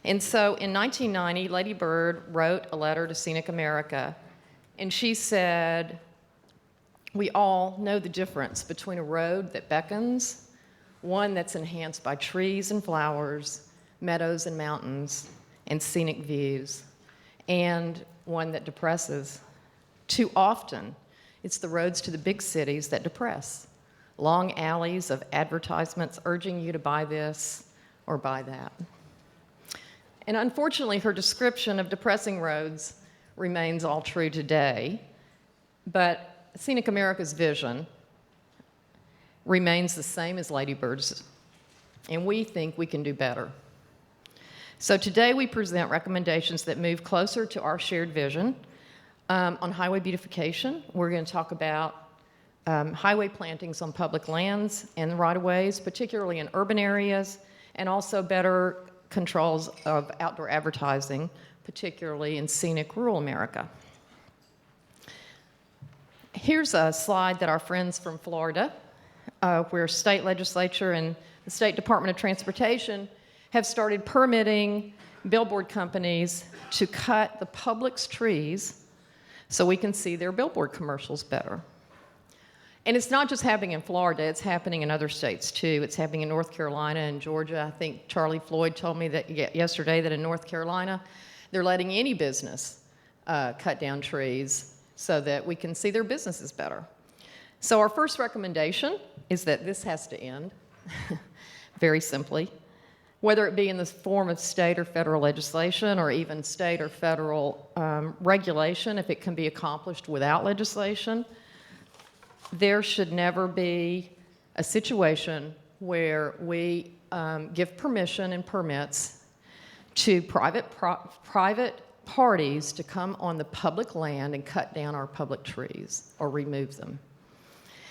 And so in 1990, Lady Bird wrote a letter to Scenic America, and she said, we all know the difference between a road that beckons, one that's enhanced by trees and flowers, meadows and mountains, and scenic views, and one that depresses. Too often, it's the roads to the big cities that depress. Long alleys of advertisements urging you to buy this or buy that. And unfortunately, her description of depressing roads remains all true today, but Scenic America's vision remains the same as Lady Bird's, and we think we can do better. So today we present recommendations that move closer to our shared vision. On highway beautification, we're going to talk about highway plantings on public lands and right-of-ways, particularly in urban areas, and also better controls of outdoor advertising, particularly in scenic rural America. Here's a slide that our friends from Florida, where state legislature and the State Department of Transportation have started permitting billboard companies to cut the public's trees so we can see their billboard commercials better. And it's not just happening in Florida, it's happening in other states too. It's happening in North Carolina and Georgia. I think Charlie Floyd told me that yesterday that in North Carolina, they're letting any business cut down trees so that we can see their businesses better. So our first recommendation is that this has to end, very simply. Whether it be in the form of state or federal legislation or even state or federal regulation, if it can be accomplished without legislation, there should never be a situation where we give permission and permits to private parties to come on the public land and cut down our public trees or remove them.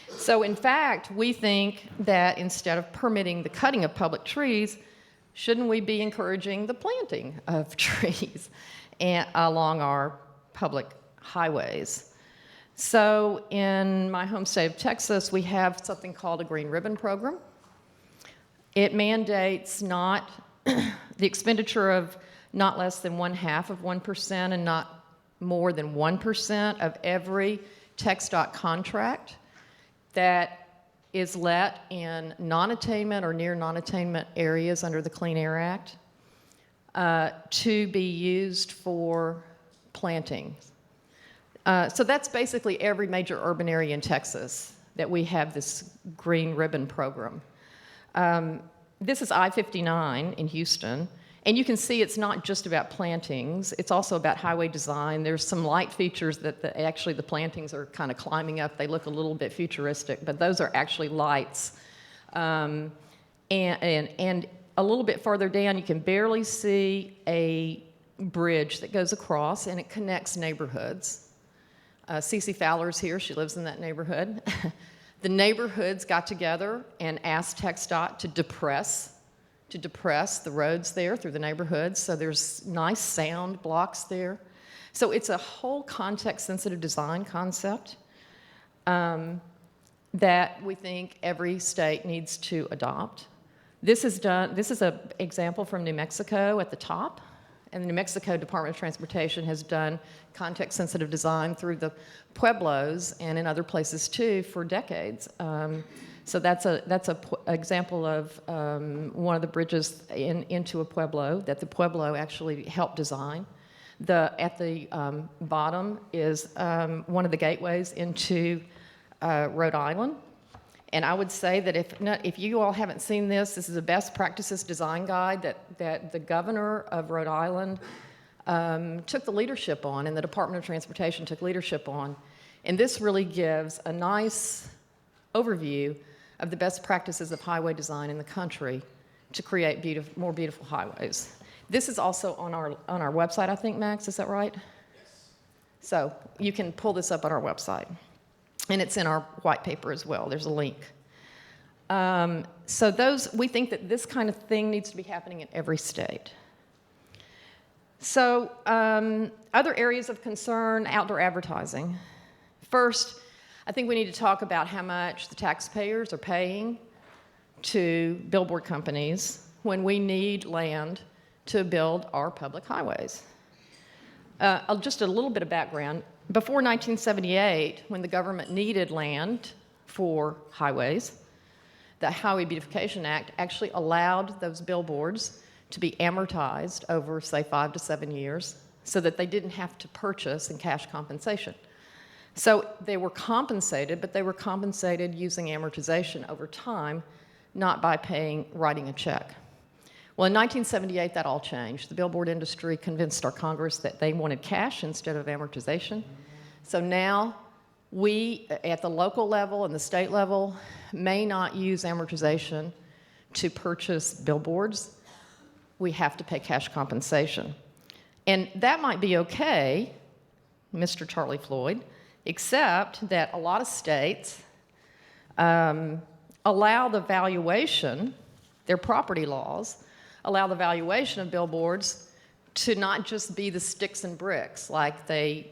So in fact, we think that instead of permitting the cutting of public trees, shouldn't we be encouraging the planting of trees along our public highways? So in my home state of Texas, we have something called a Green Ribbon Program. It mandates not the expenditure of not less than 0.5% and not more than 1% of every TxDOT contract that is let in non-attainment or near non-attainment areas under the Clean Air Act to be used for planting. So that's basically every major urban area in Texas that we have this Green Ribbon Program. This is I-59 in Houston, and you can see it's not just about plantings, it's also about highway design. There's some light features that actually the plantings are kind of climbing up. They look a little bit futuristic, but those are actually lights. And a little bit further down, you can barely see a bridge that goes across, and it connects neighborhoods. Cece Fowler's here, she lives in that neighborhood. The neighborhoods got together and asked TxDOT to depress the roads there through the neighborhoods, so there's nice sound blocks there. So it's a whole context-sensitive design concept that we think every state needs to adopt. This is an example from New Mexico at the top, and the New Mexico Department of Transportation has done context-sensitive design through the pueblos and in other places too for decades. So that's an example of one of the bridges into a pueblo that the pueblo actually helped design. At the bottom is one of the gateways into Rhode Island. And I would say that if you all haven't seen this, this is a best practices design guide that the governor of Rhode Island took the leadership on, and the Department of Transportation took leadership on. And this really gives a nice overview of the best practices of highway design in the country to create more beautiful highways. This is also on our website, I think, Max, is that right? Yes. So you can pull this up on our website. And it's in our white paper as well. There's a link. So we think that this kind of thing needs to be happening in every state. So other areas of concern, outdoor advertising. First, I think we need to talk about how much the taxpayers are paying to billboard companies when we need land to build our public highways. Just a little bit of background. Before 1978, when the government needed land for highways, the Highway Beautification Act actually allowed those billboards to be amortized over, say, 5 to 7 years so that they didn't have to purchase in cash compensation. So they were compensated, but they were compensated using amortization over time, not by writing a check. Well, in 1978, that all changed. The billboard industry convinced our Congress that they wanted cash instead of amortization. So now we, at the local level and the state level, may not use amortization to purchase billboards. We have to pay cash compensation. And that might be okay, Mr. Charlie Floyd, except that a lot of states allow the valuation, their property laws, allow the valuation of billboards to not just be the sticks and bricks like the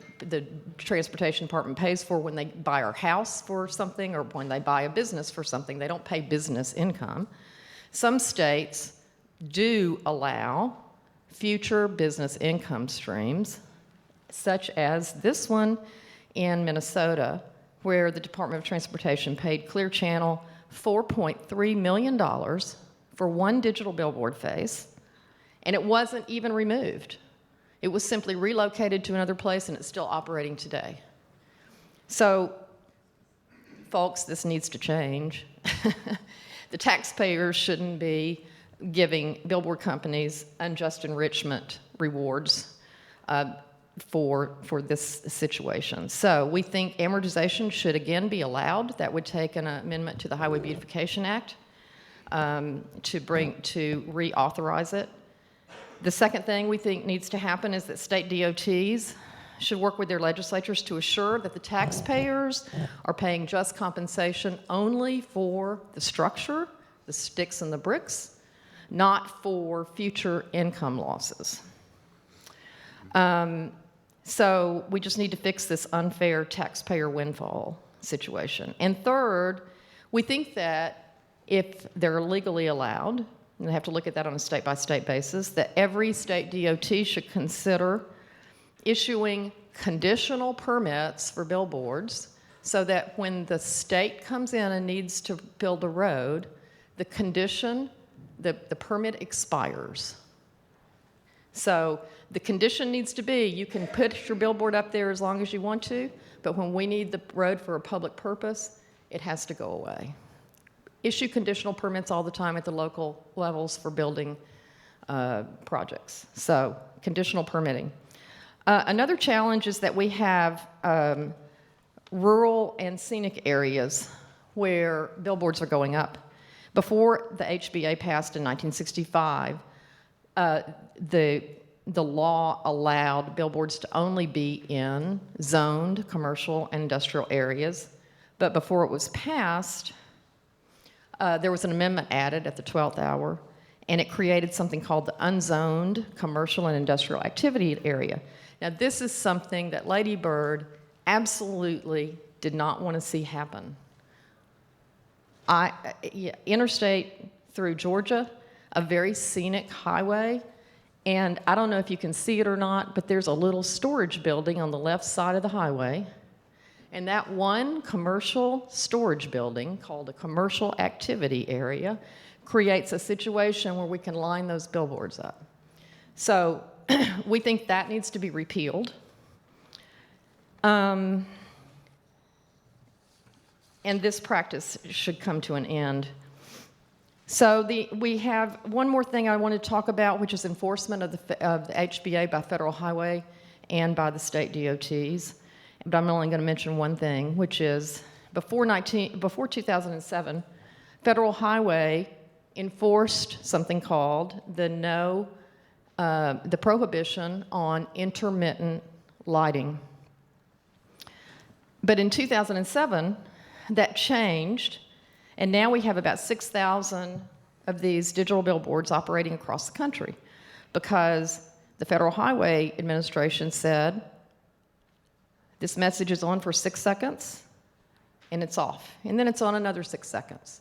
transportation department pays for when they buy our house for something or when they buy a business for something. They don't pay business income. Some states do allow future business income streams, such as this one in Minnesota, where the Department of Transportation paid Clear Channel $4.3 million for one digital billboard face, and it wasn't even removed. It was simply relocated to another place, and it's still operating today. So, folks, this needs to change. The taxpayers shouldn't be giving billboard companies unjust enrichment rewards for this situation. So we think amortization should again be allowed. That would take an amendment to the Highway Beautification Act to reauthorize it. The second thing we think needs to happen is that state DOTs should work with their legislatures to assure that the taxpayers are paying just compensation only for the structure, the sticks and the bricks, not for future income losses. So we just need to fix this unfair taxpayer windfall situation. And third, we think that if they're legally allowed, and they have to look at that on a state-by-state basis, that every state DOT should consider issuing conditional permits for billboards so that when the state comes in and needs to build a road, the permit expires. So the condition needs to be you can put your billboard up there as long as you want to, but when we need the road for a public purpose, it has to go away. Issue conditional permits all the time at the local levels for building projects. So conditional permitting. Another challenge is that we have rural and scenic areas where billboards are going up. Before the HBA passed in 1965, the law allowed billboards to only be in zoned commercial and industrial areas. But before it was passed, there was an amendment added at the 12th hour, and it created something called the unzoned commercial and industrial activity area. Now, this is something that Lady Bird absolutely did not want to see happen. Interstate through Georgia, a very scenic highway, and I don't know if you can see it or not, but there's a little storage building on the left side of the highway. And that one commercial storage building, called a commercial activity area, creates a situation where we can line those billboards up. So we think that needs to be repealed. And this practice should come to an end. So we have one more thing I want to talk about, which is enforcement of the HBA by federal highway and by the state DOTs. But I'm only going to mention one thing, which is before 2007, federal highway enforced something called the prohibition on intermittent lighting. But in 2007, that changed, and now we have about 6,000 of these digital billboards operating across the country because the Federal Highway Administration said, this message is on for 6 seconds, and it's off. And then it's on another 6 seconds.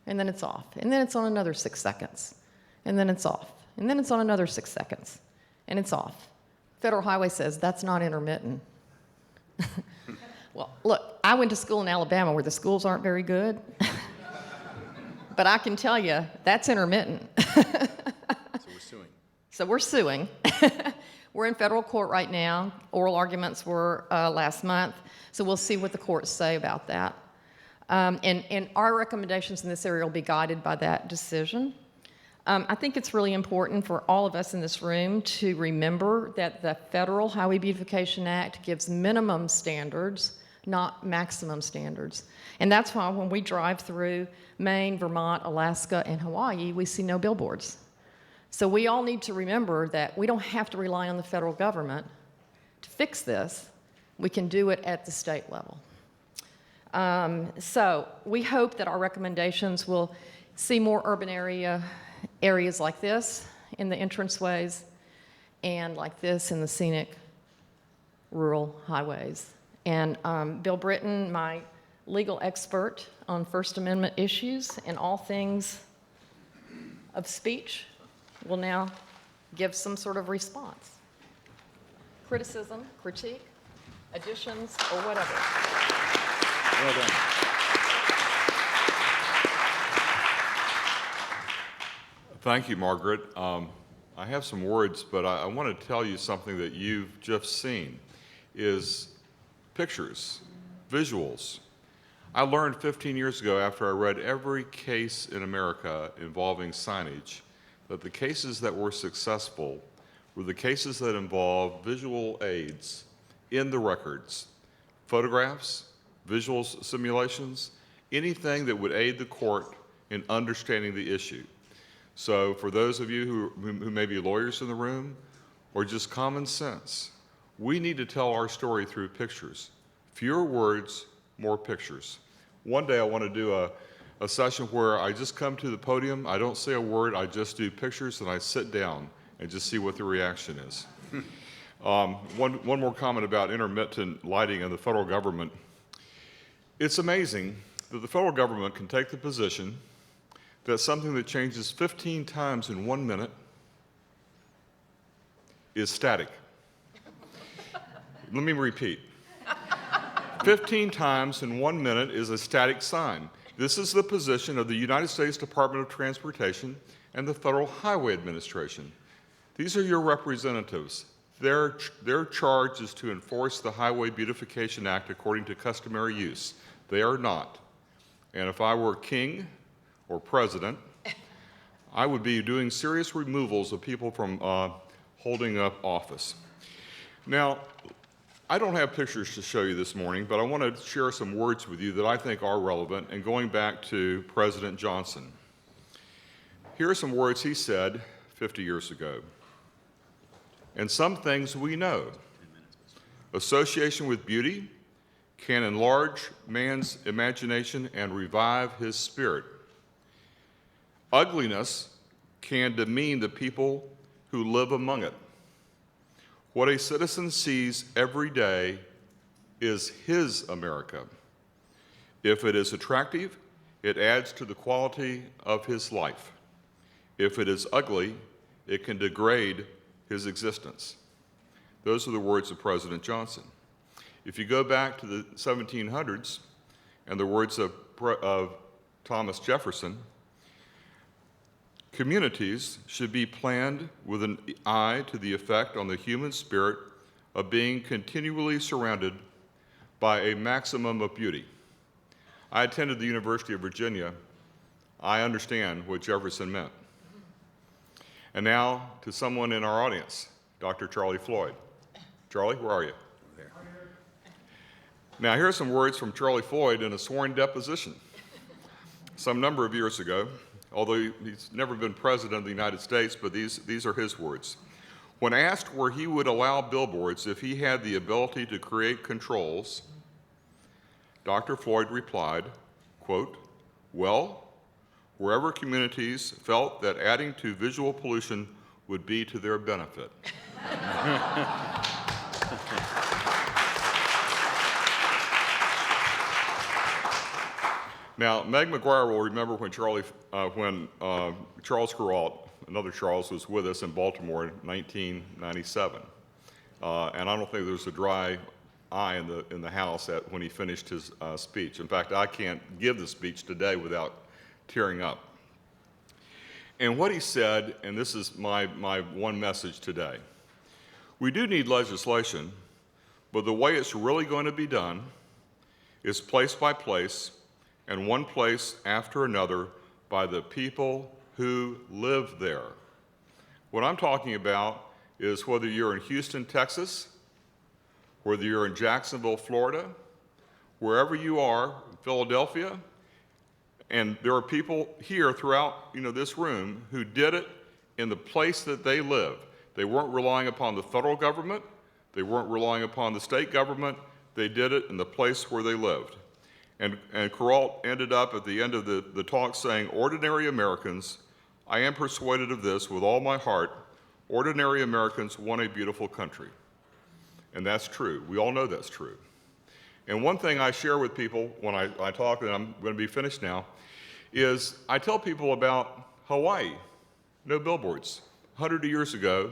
And then it's off. And then it's on another 6 seconds. And then it's off. and then it's on another 6 seconds, and it's off. Federal Highway says that's not intermittent. Well, look, I went to school in Alabama where the schools aren't very good, but I can tell you that's intermittent. So we're suing. We're in federal court right now. Oral arguments were last month, so we'll see what the courts say about that. And our recommendations in this area will be guided by that decision. I think it's really important for all of us in this room to remember that the Federal Highway Beautification Act gives minimum standards, not maximum standards. And that's why when we drive through Maine, Vermont, Alaska, and Hawaii, we see no billboards. So we all need to remember that we don't have to rely on the federal government to fix this. We can do it at the state level. So we hope that our recommendations will see more urban areas like this in the entranceways and like this in the scenic rural highways. And Bill Brinton, my legal expert on First Amendment issues and all things of speech, will now give some sort of response. Criticism, critique, additions, or whatever. Well done. Thank you, Margaret. I have some words, but I want to tell you something that you've just seen is pictures, visuals. I learned 15 years ago after I read every case in America involving signage that the cases that were successful were the cases that involved visual aids in the records, photographs, visual simulations, anything that would aid the court in understanding the issue. So for those of you who may be lawyers in the room, or just common sense, we need to tell our story through pictures. Fewer words, more pictures. One day I want to do a session where I just come to the podium, I don't say a word, I just do pictures and I sit down and just see what the reaction is. One more comment about intermittent lighting and the federal government. It's amazing that the federal government can take the position that something that changes 15 times in 1 minute is static. Let me repeat. 15 times in 1 minute is a static sign. This is the position of the United States Department of Transportation and the Federal Highway Administration. These are your representatives. Their charge is to enforce the Highway Beautification Act according to customary use. They are not. And if I were king or president, I would be doing serious removals of people from holding up office. Now, I don't have pictures to show you this morning, but I want to share some words with you that I think are relevant, and going back to President Johnson. Here are some words he said 50 years ago. And some things we know. Association with beauty can enlarge man's imagination and revive his spirit. Ugliness can demean the people who live among it. What a citizen sees every day is his America. If it is attractive, it adds to the quality of his life. If it is ugly, it can degrade his existence. Those are the words of President Johnson. If you go back to the 1700s and the words of Thomas Jefferson, communities should be planned with an eye to the effect on the human spirit of being continually surrounded by a maximum of beauty. I attended the University of Virginia. I understand what Jefferson meant. And now to someone in our audience, Dr. Charlie Floyd. Charlie, where are you? There. Now here are some words from Charlie Floyd in a sworn deposition some number of years ago. Although he's never been president of the United States, but these are his words. When asked where he would allow billboards if he had the ability to create controls, Dr. Floyd replied, quote, well, wherever communities felt that adding to visual pollution would be to their benefit. Now, Meg McGuire will remember when Charles Kuralt, another Charles was with us in Baltimore in 1997. And I don't think there was a dry eye in the house when he finished his speech. In fact, I can't give the speech today without tearing up. And what he said, and this is my one message today, we do need legislation, but the way it's really going to be done is place by place and one place after another by the people who live there. What I'm talking about is whether you're in Houston, Texas, whether you're in Jacksonville, Florida, wherever you are, Philadelphia, and there are people here throughout this room who did it in the place that they live. They weren't relying upon the federal government. They weren't relying upon the state government. They did it in the place where they lived. And Kuralt ended up at the end of the talk saying, ordinary Americans, I am persuaded of this with all my heart, ordinary Americans want a beautiful country. And that's true. We all know that's true. And one thing I share with people when I talk, and I'm going to be finished now, is I tell people about Hawaii. No billboards. 100 years ago,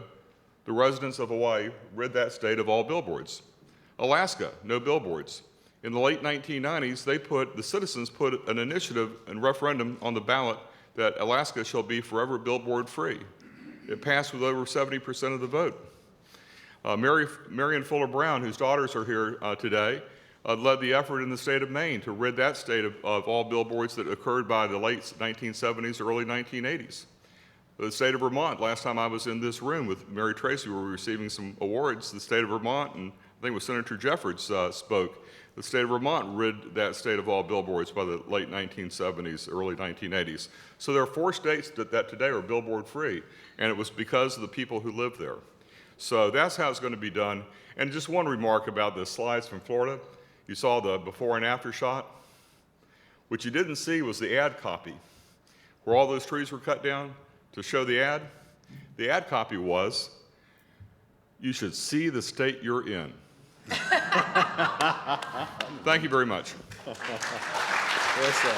the residents of Hawaii rid that state of all billboards. Alaska, no billboards. In the late 1990s, the citizens put an initiative and referendum on the ballot that Alaska shall be forever billboard free. It passed with over 70% of the vote. Marion Fuller Brown, whose daughters are here today, led the effort in the state of Maine to rid that state of all billboards that occurred by the late 1970s, early 1980s. The state of Vermont, last time I was in this room with Mary Tracy, we were receiving some awards. The state of Vermont, and I think it was Senator Jeffords spoke, the state of Vermont rid that state of all billboards by the late 1970s, early 1980s. So there are 4 states that today are billboard free, and it was because of the people who live there. So that's how it's going to be done. And just one remark about the slides from Florida. You saw the before and after shot. What you didn't see was the ad copy, where all those trees were cut down to show the ad. The ad copy was, you should see the state you're in. Thank you very much. Yes, sir.